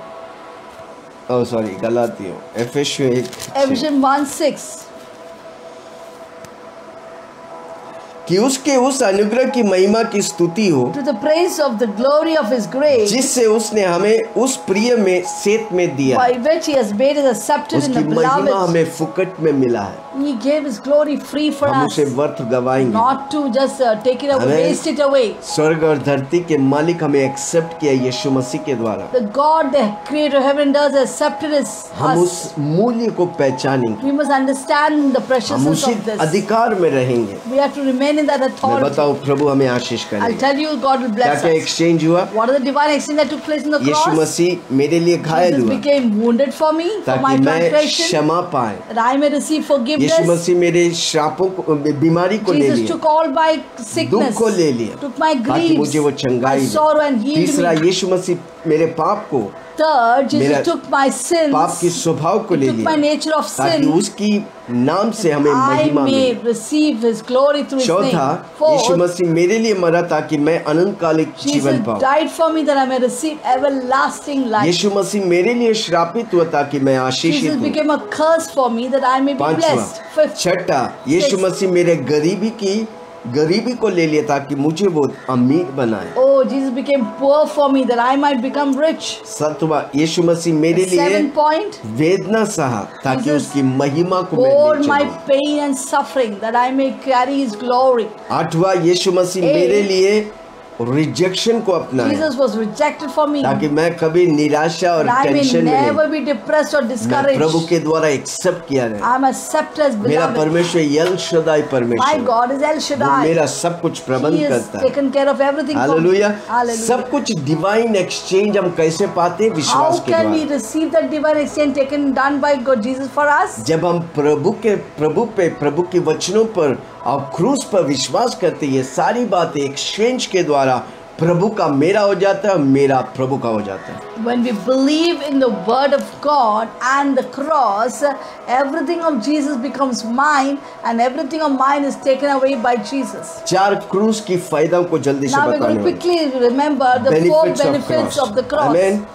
ओह सॉरी, गलातियों, एफिसियों 1 6, Ephesians 1 6. कि उसके उस अनुग्रह की महिमा की स्तुति हो To the praise of the glory of his grace, जिससे उसने हमें उस प्रिय में सेत में दिया। by which he has made us accepted in उसकी the महिमा beloved. हमें फुकट में मिला है, He gave his glory free for हम us, उसे व्यर्थ गवाएंगे। not to just take it away, Amen. waste it away. स्वर्ग और धरती के मालिक हमें एक्सेप्ट किया यीशु मसीह के द्वारा। The God, the creator of heaven and earth, accepted हम us. उस मूल्य को पहचानेंगे, We must understand the हम preciousness उसी of this. अधिकार में रहेंगे। We have to remain in that मैं authority. बताऊं, प्रभु हमें आशीष I'll करेगा। tell you, God will क्या bless क्या us. एक्सचेंज हुआ? What are the divine exchange that took place on the Yeshu cross? Masih मेरे लिए घायल Jesus हुआ became wounded for me, for my ताकि मैं transgression, क्षमा पाए। that I may receive Yeshu forgiveness. मसीह मेरे श्रापों को, बीमारी को ले Jesus लिया, took all my दुख sickness, को ले लिया took my ताकि griefs, मुझे वो my चंगाई sorrow दे। and healed तीसरा, me. यीशु मसीह मेरे पाप को, Third, Jesus मेरा took my sins, पाप की स्वभाव को ले took my लिया nature of ताकि sin, उसकी नाम से हमें I महिमा may मिले। receive His glory through His चौथा, name. यीशु Fourth, मसीह मेरे लिए मरा ताकि मैं अनंतकालिक जीवन Jesus पाऊं। died for me that I may receive everlasting life. यीशु मसीह मेरे लिए श्रापित हुआ ताकि मैं आशीषित Jesus हूं। became a curse for me that I may be पांचवा, blessed. Fifth, छठा, यीशु मसीह मेरे गरीबी को ले लिया ताकि मुझे वो अमीर बनाए। oh, Jesus became poor for me that I might become rich. सातवां, यीशु मसीह मेरे लिए Seventh point, वेदना सहा ताकि Jesus उसकी महिमा को मैं bore ले my चलूं। pain and suffering that I may carry His glory. आठवां, यीशु मसीह Eight, मेरे लिए रिजेक्शन को अपनाया Jesus was rejected for me. ताकि मैं कभी निराशा और I may टेंशन में never नहीं, be depressed or मैं discouraged. प्रभु के द्वारा एक्सेप्ट किया गया। I am accepted as मेरा beloved. परमेश्वर यल शदाई My परमेश्वर, God is El वो Shaddai. मेरा सब कुछ प्रबंध He has करता है। taken care of everything for me. Hallelujah. Hallelujah. सब कुछ डिवाइन एक्सचेंज हम कैसे पाते हैं? How विश्वास के can we द्वारा। receive that divine exchange taken done by God Jesus for us? जब हम प्रभु के वचनों पर और क्रूस पर विश्वास करते हैं, ये सारी बातें एक्सचेंज के द्वारा प्रभु का मेरा हो जाता है, मेरा प्रभु का हो जाता है। When we believe in the word of God and the cross, everything of Jesus becomes mine and everything of mine is taken away by Jesus. 4 क्रूस की फायदों को जल्दी से Now we're going बताने to quickly remember the 4 benefits of the cross. आमीन।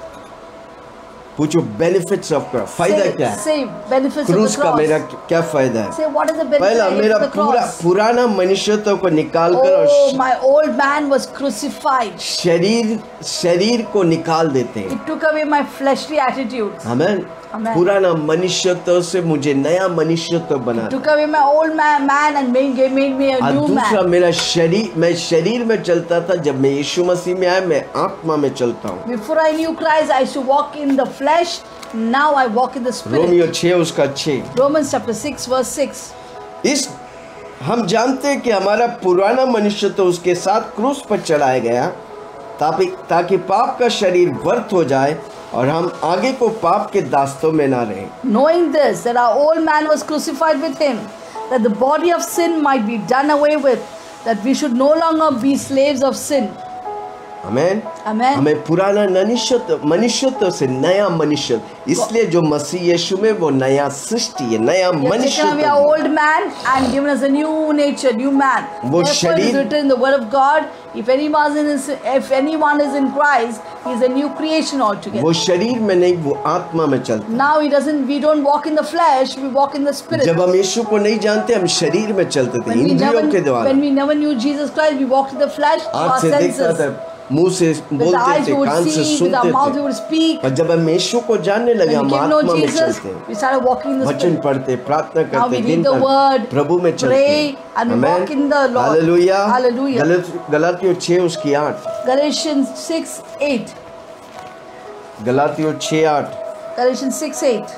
पूछो benefits of cross, फायदा क्या है? Say benefits of क्रूस the का cross. मेरा क्या फायदा है? Say what is the पहला, मेरा benefit of the cross? पुराना मनुष्यत्व को निकाल कर Oh, और my old man was crucified. शरीर को निकाल देते हैं। It took away my fleshly attitudes. आमीन। Amen. पुराना मनुष्यत्व से मुझे नया मनुष्यत्व बना Took away my old man and made me a और new दूसरा, man. मेरा मैं शरीर में चलता था, जब मैं यीशु मसीह में आया मैं आत्मा में चलता हूँ। Before I knew Christ, I used to walk in the flesh. Now I walk in the spirit. Romeo 6 उसका 6। Romans chapter 6 verse 6. हम जानते हैं कि हमारा पुराना मनुष्यत्व उसके साथ क्रूस पर चढ़ाया गया ताकि पाप का शरीर व्यर्थ हो जाए और हम आगे को पाप के दास्तों में ना रहें। Knowing this, that our old man was crucified with him, that the body of sin might be done away with, that we should no longer be slaves of sin. Amen. Amen. हमें पुराना मनुष्यत्व से नया मनुष्य, इसलिए जो मसीह यीशु में वो नया सृष्टि है, नया He has मनुष्य। taken away our old man and given us a new nature, new man. वो Therefore, it is शरीर- written in the Word of God, if anyone is in Christ, he is a new creation altogether. वो शरीर में नहीं, वो आत्मा में चलता Now we don't walk in the flesh, we walk in the है। spirit. जब हम यीशु को नहीं जानते, हम शरीर में चलते थे, When इंद्रियों के द्वारा। we never knew Jesus Christ, we walked in the flesh, आँख our से देखता senses. था, मुंह से With the बोलते eyes थे, we would कान से see, with our सुनते mouth we थे। would speak. और जब हम यीशु को जानने लगे, When we हम came to know आत्मा में Jesus, चलते हैं, we started walking in the वचन spirit. पढ़ते, प्रार्थना Now we करते, read दिन the भर word, प्रभु में चलते pray, हैं। and we amen. walk in the Lord. Hallelujah. Hallelujah. गलातियों 6 उसकी 8। Galatians 6:8. गलातियों 6:8। Galatians 6:8.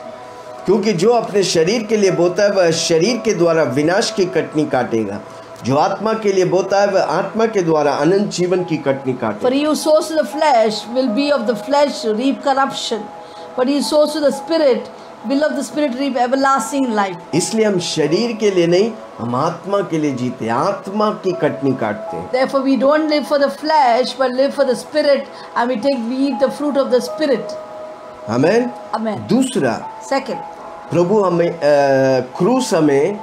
क्योंकि जो अपने शरीर के लिए बोता है वह शरीर के द्वारा विनाश की कटनी काटेगा, जो आत्मा के लिए बोता है वह आत्मा के द्वारा अनंत जीवन की कटनी For काटेगा। he who sows to the flesh will be of the flesh reap corruption, but he who sows to the spirit will of the spirit reap everlasting life. इसलिए हम शरीर के लिए नहीं, हम आत्मा के लिए जीते, आत्मा की कटनी काटते हैं। Therefore we don't live for the flesh but live for the spirit, and we eat the fruit of the spirit. Amen. Amen. दूसरा, Second, प्रभु हमें क्रूस हमें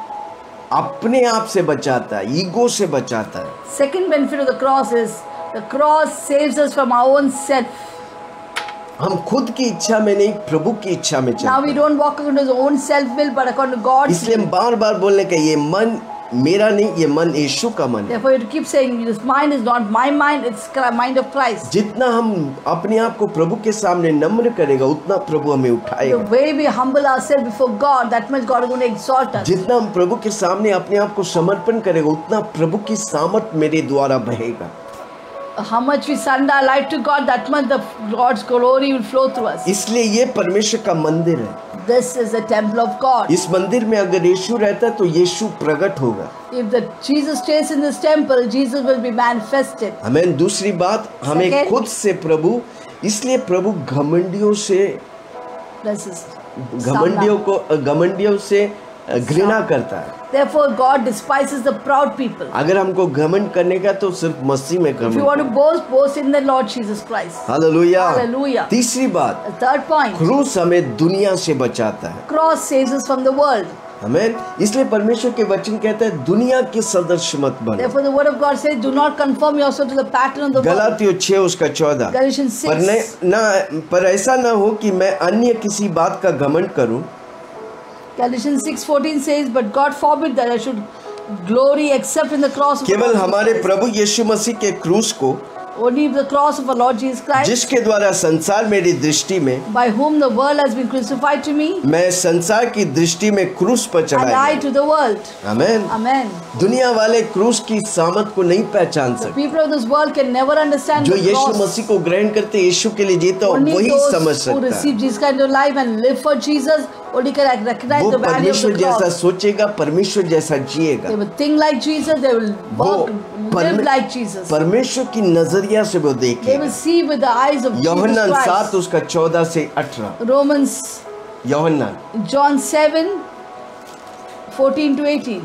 अपने आप से बचाता है, ईगो से बचाता है। second benefit of the cross is the cross saves us from our own self. हम खुद की इच्छा में नहीं, प्रभु की इच्छा में Now चलते we हैं। don't walk according to our own self will but according to God's इसलिए will. हम बार बार बोलने का, ये मन मेरा नहीं, ये मन यीशु का मन है। Therefore you keep saying this mind is not my mind, it's mind of Christ. जितना हम अपने आप को प्रभु के सामने नम्र करेगा, उतना प्रभु हमें The उठाएगा। way we humble ourselves before God, that much God is going to exalt us. जितना हम प्रभु के सामने अपने आप को समर्पण करेगा, उतना प्रभु की सामर्थ मेरे द्वारा बहेगा। How much we surrender our life to God, that much the God's glory will flow through us. इसलिए ये परमेश्वर का मंदिर है। This is the temple of God. इस मंदिर में अगर यीशु रहता है तो यीशु प्रकट होगा। If the Jesus stays in this temple, Jesus will be manifested. हमें दूसरी बात, हमें Second. खुद से प्रभु, इसलिए प्रभु घमंडियों से घृणा करता है। Therefore, God despises the proud people. अगर हमको घमंड करने का तो सिर्फ मसीह में If you घमंड। want to boast, boast in the Lord Jesus Christ. Hallelujah. Hallelujah. तीसरी बात, The third point, क्रूस हमें दुनिया से बचाता है। cross saves us from the world. आमेन। इसलिए परमेश्वर के वचन कहता है, दुनिया के सदृश मत बनो। Therefore, the word of God says, do not conform yourself to the pattern of the world. गलातियों 6 उसका 14। Galatians 6. पर ऐसा ना हो कि मैं अन्य किसी बात का घमंड करूं। Galatians 6:14 says, but God forbid that I should glory except in the cross of the केवल Lord हमारे Jesus Christ. प्रभु यीशु मसीह के क्रूस को, Only the cross of our Lord Jesus Christ, जिसके द्वारा संसार मेरी दृष्टि में, by whom the world has been crucified to me, मैं संसार की दृष्टि में क्रूस पर and चढ़ाया I गया। to the world. Amen. Amen. दुनिया वाले क्रूस की सामत को नहीं पहचान The सकते। people of this world can never understand जो the यीशु cross. मसीह को ग्रहण करते, यीशु के लिए जीता, Only वही समझ those who सकता है। receive Jesus Christ into life and live for Jesus only can recognize वो the value of परमेश्वर the जैसा cross. सोचेगा, परमेश्वर जैसा जिएगा। They will think like Jesus. They will वो walk, live like Jesus. परमेश्वर की नजरिया से वो They देखे। will see with the eyes of Jesus यूहन्ना 7 Christ. उसका 14 से 18। Romans, यूहन्ना John 7:14 to 18.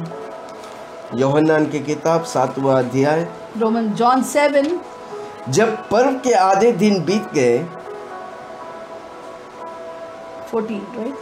यूहन्ना की किताब 7वां अध्याय। Romans, John 7. जब पर्व के आधे दिन बीत गए, 14, right?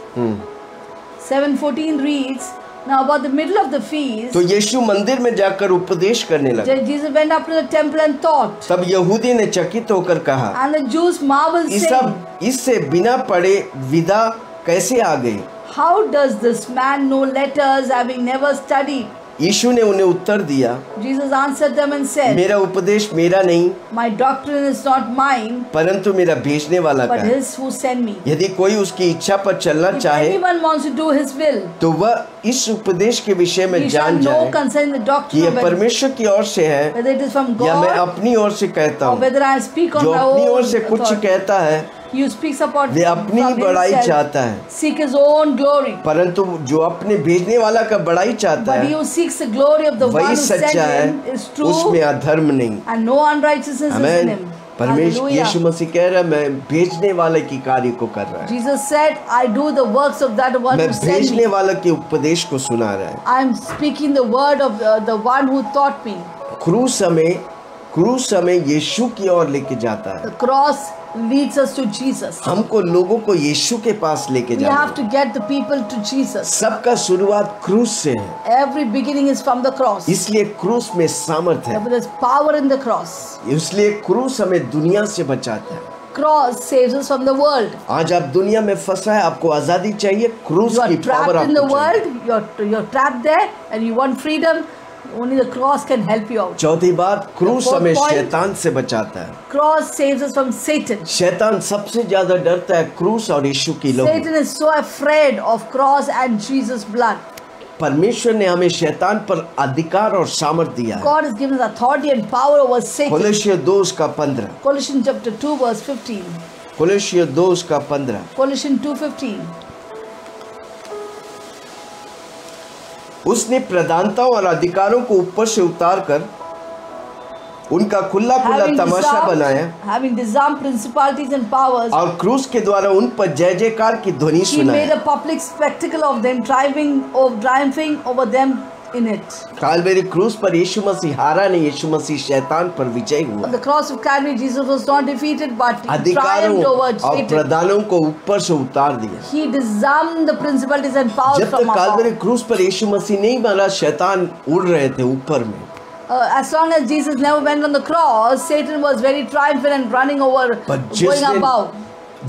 7:14 reads, now about the middle of the feast, तो यीशु मंदिर में जाकर उपदेश करने लगा। Jesus went up to the temple and taught. तब यहूदी ने चकित होकर कहा, And the Jews marveled, saying, इससे बिना पढ़े विदा कैसे आ गए? how does this man know letters having never studied? यीशु ने उन्हें उत्तर दिया, Jesus answered them and said, मेरा उपदेश मेरा नहीं, my doctrine is not mine, परंतु मेरा भेजने वाला का but है। his who sent me. यदि कोई उसकी इच्छा पर चलना If चाहे anyone wants to do his will, तो वह इस उपदेश के विषय में he shall जान know जाए concerning the कि doctrine यह of it, परमेश्वर की ओर से है whether it is from या मैं God अपनी ओर से कहता or हूँ। whether I speak on जो my अपनी ओर own से कुछ authority. कहता है, You speaks about वे अपनी from बड़ाई himself, चाहता है, seek his own glory. परंतु जो अपने भेजने वाला का बड़ाई चाहता But he है, who seeks the glory of the one वही who sent सच्चा him है, is true, उसमें अधर्म नहीं। and no unrighteousness is in amen. him. परमेश्वर Hallelujah. यीशु मसीह कह रहा है मैं भेजने वाले की कार्य को कर रहा है, Jesus said, I do the works of that one मैं who sent भेजने me. वाला के उपदेश को सुना रहा है। I am speaking the word of the one who taught me. क्रूस हमें यीशु की ओर लेके जाता है। The cross leads us to Jesus. हमको लोगों को यीशु के पास लेके We जाना have to है। get the people to Jesus. सबका शुरुआत क्रूस से है, Every beginning is from the cross. इसलिए क्रूस में सामर्थ है, There's power in the cross. इसलिए क्रूस हमें दुनिया से बचाता है। Cross saves us from the world. आज आप दुनिया में फंसा है, आपको आजादी चाहिए, क्रूस You की are power trapped in the आपको चाहिए। world. You're trapped there, and you want freedom. Only the cross can help you out. चौथी बात, क्रूस fourth हमें point- शैतान से बचाता है। Cross saves us from Satan. शैतान सबसे ज्यादा डरता है क्रूस और यीशु की लोगों। Satan is so afraid of cross and Jesus' blood. परमेश्वर ने हमें शैतान पर अधिकार और सामर्थ दिया है। God has given us authority and power over Satan. कोलोसियों 2:15, Colossians chapter 2 verse 15. कोलोसियों 2:15। Colossians 2:15. उसने प्रधानताओं और अधिकारों को ऊपर से उतार कर उनका खुला तमाशा बनाया having disarmed principalities and powers, और क्रूस के द्वारा उन पर जय जयकार की ध्वनि he made सुनाया। a public spectacle of them, triumphing over them in it. Kalvari क्रूस पर यीशु मसीह हारा नहीं, यीशु मसीह शैतान पर विजयी हुआ। On the cross of Calvary, Jesus was not defeated, but he अधिकारों triumphed over और Satan. प्रधानों को ऊपर से उतार दिया। He disarmed the principalities and powers जब from तक कालवेरी above. क्रूस पर यीशु मसीह नहीं मरा, शैतान उड़ रहे थे ऊपर में। As long as Jesus never went on the cross, Satan was very triumphant and running over, पर going above.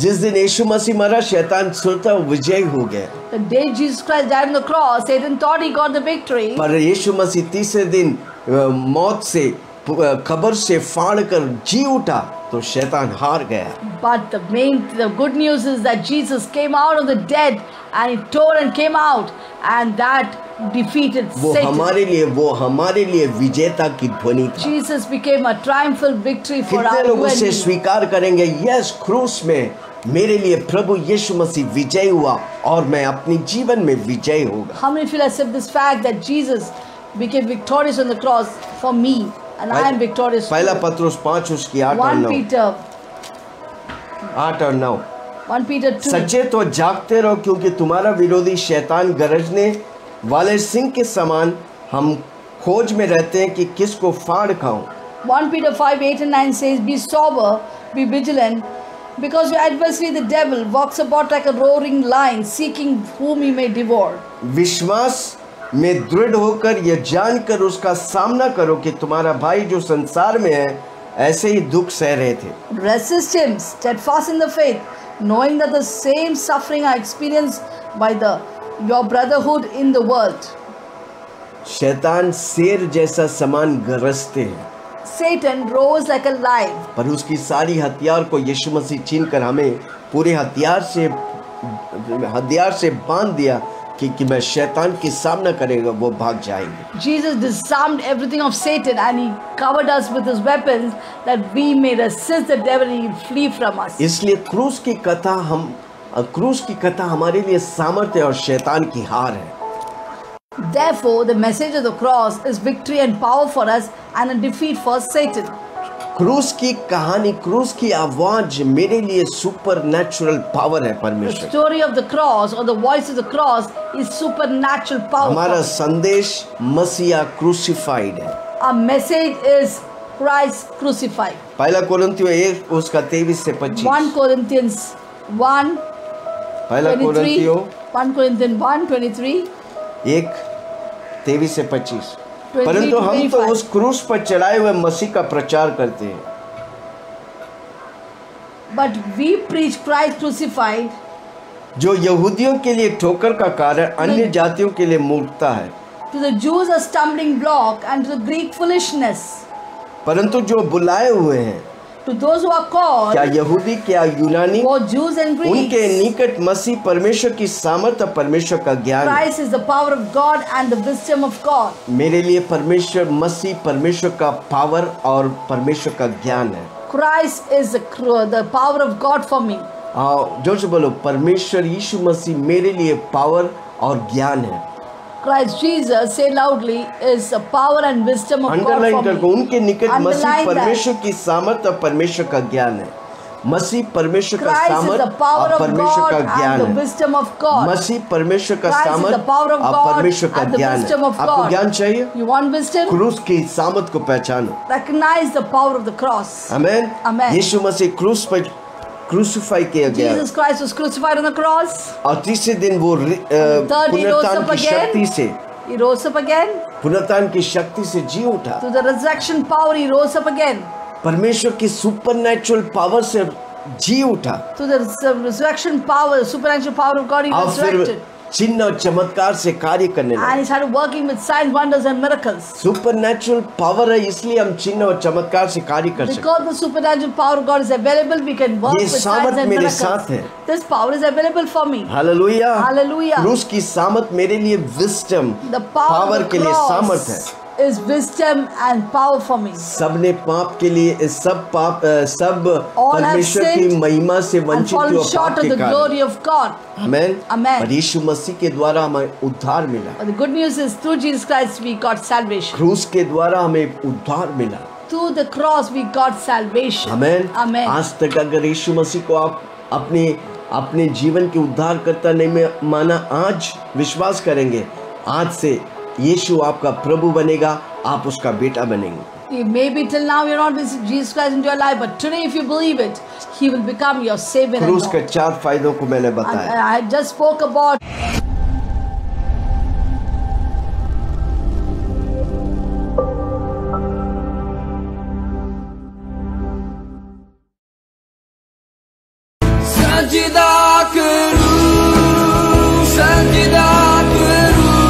जिस दिन यीशु मसीह मरा, शैतान स्वतः विजयी हो गया। The day Jesus Christ died on the cross, Satan thought he got the victory. पर यीशु मसीह तीसरे दिन मौत से कब्र से फाड़ कर जी उठा तो शैतान हार गया। But the good news is that Jesus came out of the dead and he tore and came out, and that defeated वो Satan. हमारे लिए विजेता की ध्वनि था। Jesus became a triumphal victory for कितने our लोग you and उसे me. स्वीकार करेंगे, यस क्रूस में मेरे लिए प्रभु यीशु मसीह विजय हुआ और मैं अपने जीवन में विजय होगा। How many feel accept this fact that Jesus became victorious on the cross for me, and I am victorious पहला too? पत्रुस 5 उसकी 8 और 1 9। Peter 8 और 9। 1 Peter 2. सचेत और जागते रहो, क्योंकि तुम्हारा विरोधी शैतान गरजने वाले सिंह के समान हम खोज में रहते हैं कि किसको फाड़ खाऊं। 1 Peter 5, 8 and 9 says, Be sober, be vigilant, because your adversary the devil walks about like a roaring lion, seeking whom he may devour. विश्वास में दृढ़ होकर यह जानकर उसका सामना करो कि तुम्हारा भाई जो संसार में है ऐसे ही दुख सह रहे थे। Resist him, steadfast in the faith, knowing that the same suffering are experienced by your brotherhood in the world. शैतान शेर जैसा समान गरजते हैं, Satan roars like a lion, पर उसकी सारी हथियार को यीशु मसीह छीन कर हमें पूरे हथियार से बांध दिया कि मैं शैतान की सामना करेगा वो भाग जाएंगे। Jesus disarmed everything of Satan and he covered us with his weapons that we may resist the devil and he will flee from us. इसलिए क्रूस की कथा हमारे लिए सामर्थ्य और शैतान की हार है। Therefore, the message of the cross is victory and power for us and a defeat for Satan. क्रूस की कहानी, क्रूस की आवाज मेरे लिए सुपर नेचुरल पावर है। The परमेश्वर story of the cross or the voice of the cross is supernatural power. हमारा संदेश मसीहा क्रूसिफाइड है। Our message is Christ crucified. पहला कोरिन्थियों 1 उसका 23 से 25। 1 Corinthians 1, पहला 23. कोरिन्थियों 1 Corinthians 1, 23. 1 23 से 25। 23 परंतु हम तो 25. उस क्रूस पर चढ़ाए हुए मसीह का प्रचार करते हैं। But we preach Christ crucified, जो यहूदियों के लिए ठोकर का कारण, अन्य जातियों के लिए मूर्खता है। to the Jews a stumbling block and to the Greek foolishness. परंतु जो बुलाए हुए हैं, To those who are called, क्या यहूदी क्या यूनानी, both Jews and उनके Greeks, निकट मसीह परमेश्वर की सामर्थ्य, परमेश्वर का ज्ञान है। Christ is the power of God and the wisdom of God. मेरे लिए परमेश्वर मसीह परमेश्वर का पावर और परमेश्वर का ज्ञान है। Christ is the power of God for me. जोर से बोलो, परमेश्वर यीशु मसीह मेरे लिए पावर और ज्ञान है। Christ Jesus, say loudly, is the power and wisdom of God underline for करके me. उनके निकट मसीह Underline that. परमेश्वर की सामर्थ और परमेश्वर का ज्ञान है। मसीह परमेश्वर का Christ is सामर्थ the power और of परमेश्वर God का and ज्ञान the है। wisdom of God. मसीह परमेश्वर का Christ is the सामर्थ power of और God परमेश्वर का and the ज्ञान है। wisdom of आपको God. ज्ञान चाहिए? You want wisdom? क्रूस की सामर्थ को पहचानो। Recognize the power of the cross. Amen. Amen. यीशु मसीह क्रूस पर क्रूसिफाई किया गया Jesus Christ was crucified on the cross. और तीसरे दिन वो Third, he rose पुनरुत्थान up की शक्ति again. से He rose up again. पुनरुत्थान की शक्ति से जी उठा। To the resurrection power, he rose up again. परमेश्वर की सुपरनैचुरल पावर से जी उठा To the resurrection power, the supernatural power of God, he और फिर resurrected. चिन्ह और चमत्कार से कार्य करने And लगा। he started working with signs, wonders, and miracles. Supernatural power है, इसलिए हम चिन्ह और चमत्कार से कार्य कर सकते Because the supernatural power of God is available, we can work ये with signs सामर्थ and मेरे miracles. साथ है। This power is available for me. हैं। हालेलुया। Hallelujah. क्रूस की सामर्थ मेरे लिए wisdom The power power of के the लिए सामर्थ है। cross is wisdom and power for me. सबने पाप के लिए सब All have परमेश्वर की sinned महिमा से And वंचित हुए fallen और short पाप of के the कारण। glory of God. Amen. Amen. और यीशु मसीह के द्वारा हमें उद्धार मिला। But the good news is through Jesus Christ we got salvation. क्रूस के द्वारा हमें उद्धार मिला। Through the cross we got salvation. Amen. Amen. आज तक अगर यीशु मसीह को आप अपने जीवन के उद्धार करता नहीं माना, आज विश्वास करेंगे, आज से यीशु आपका प्रभु बनेगा, आप उसका बेटा बनेंगे। Maybe till now you're not with Jesus Christ into your life, but today if you believe it, He will become your Savior and क्रूस के Lord. 4 फायदों को मैंने And बताया। I just spoke about सजदा करूं, सजदा करूं,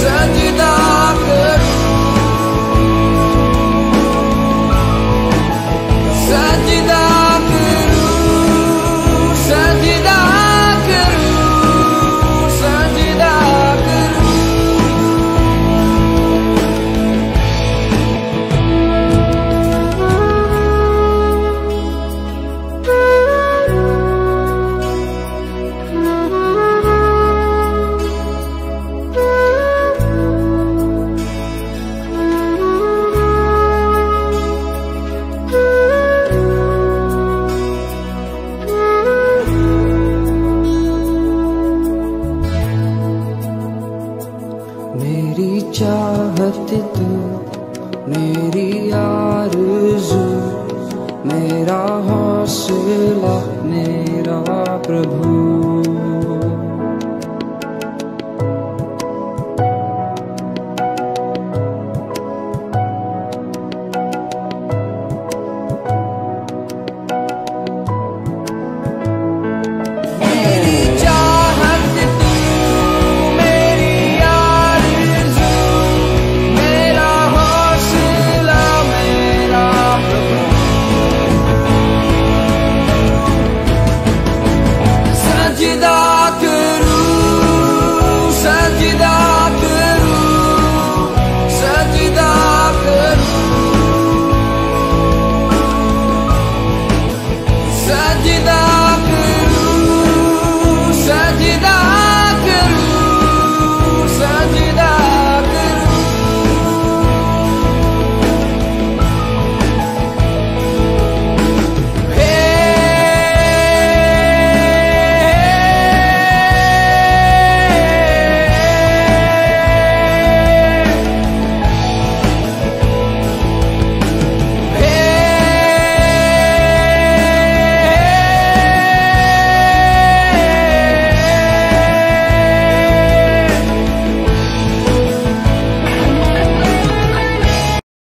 सजदा करूं, सजदा करूं, सजदा करूं, सजदा करूं। मेरी चाहत तू, मेरी आरज़ू, मेरा हौसला, मेरा प्रभु।